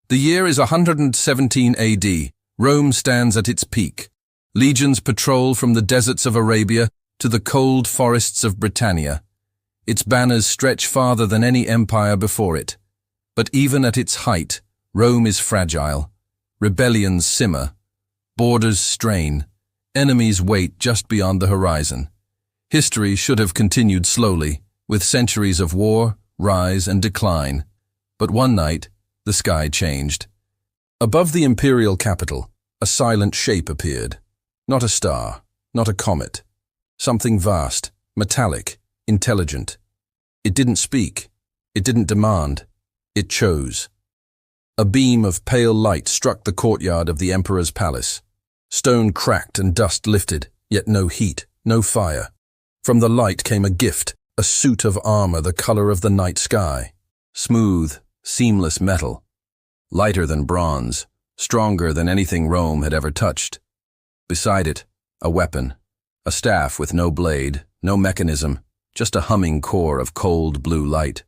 The year is 117 AD. Rome stands at its peak. Legions patrol from the deserts of Arabia to the cold forests of Britannia. Its banners stretch farther than any empire before it. But even at its height, Rome is fragile. Rebellions simmer. Borders strain. Enemies wait just beyond the horizon. History should have continued slowly, with centuries of war, rise, and decline. But one night, the sky changed. Above the imperial capital, a silent shape appeared. Not a star, not a comet. Something vast, metallic, intelligent. It didn't speak. It didn't demand. It chose. A beam of pale light struck the courtyard of the emperor's palace. Stone cracked and dust lifted, yet no heat, no fire. From the light came a gift, a suit of armor the color of the night sky. Smooth, seamless metal. Lighter than bronze, stronger than anything Rome had ever touched. Beside it, a weapon, a staff with no blade, no mechanism, just a humming core of cold blue light.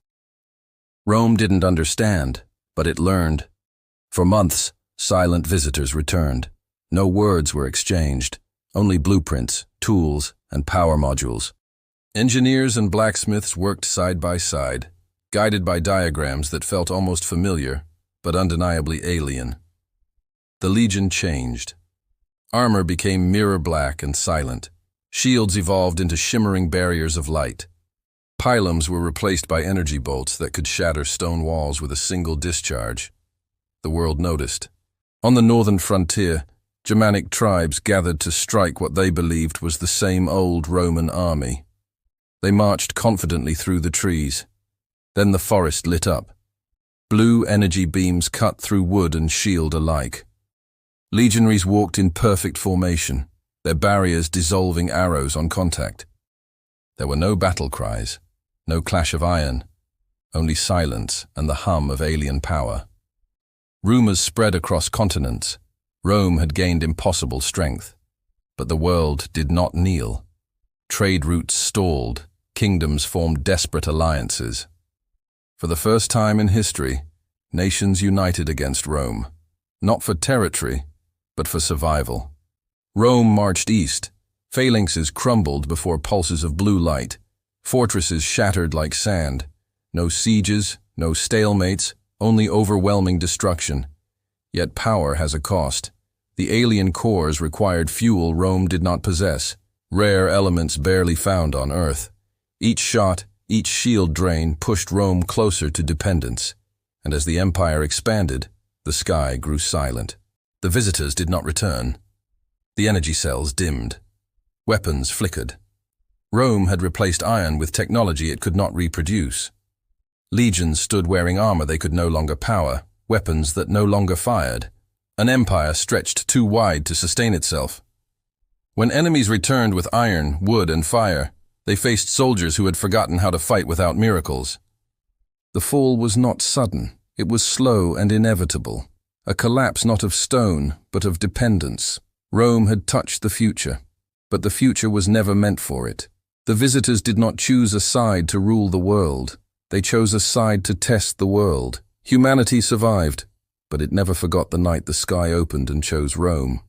Rome didn't understand, but it learned. For months, silent visitors returned. No words were exchanged, only blueprints, tools, and power modules. Engineers and blacksmiths worked side by side, guided by diagrams that felt almost familiar, but undeniably alien. The Legion changed. Armor became mirror black and silent. Shields evolved into shimmering barriers of light. Pylons were replaced by energy bolts that could shatter stone walls with a single discharge. The world noticed. On the northern frontier, Germanic tribes gathered to strike what they believed was the same old Roman army. They marched confidently through the trees. Then the forest lit up. Blue energy beams cut through wood and shield alike. Legionaries walked in perfect formation, their barriers dissolving arrows on contact. There were no battle cries, no clash of iron, only silence and the hum of alien power. Rumors spread across continents. Rome had gained impossible strength. But the world did not kneel. Trade routes stalled, kingdoms formed desperate alliances. For the first time in history, nations united against Rome, not for territory, but for survival. Rome marched east. Phalanxes crumbled before pulses of blue light. Fortresses shattered like sand. No sieges, no stalemates, only overwhelming destruction. Yet power has a cost. The alien cores required fuel Rome did not possess, rare elements barely found on Earth. Each shot, each shield drain pushed Rome closer to dependence. And as the empire expanded, the sky grew silent. The visitors did not return. The energy cells dimmed. Weapons flickered. Rome had replaced iron with technology it could not reproduce. Legions stood wearing armor they could no longer power, weapons that no longer fired. An empire stretched too wide to sustain itself. When enemies returned with iron, wood, and fire, they faced soldiers who had forgotten how to fight without miracles. The fall was not sudden. It was slow and inevitable. A collapse not of stone, but of dependence. Rome had touched the future, but the future was never meant for it. The visitors did not choose a side to rule the world. They chose a side to test the world. Humanity survived, but it never forgot the night the sky opened and chose Rome.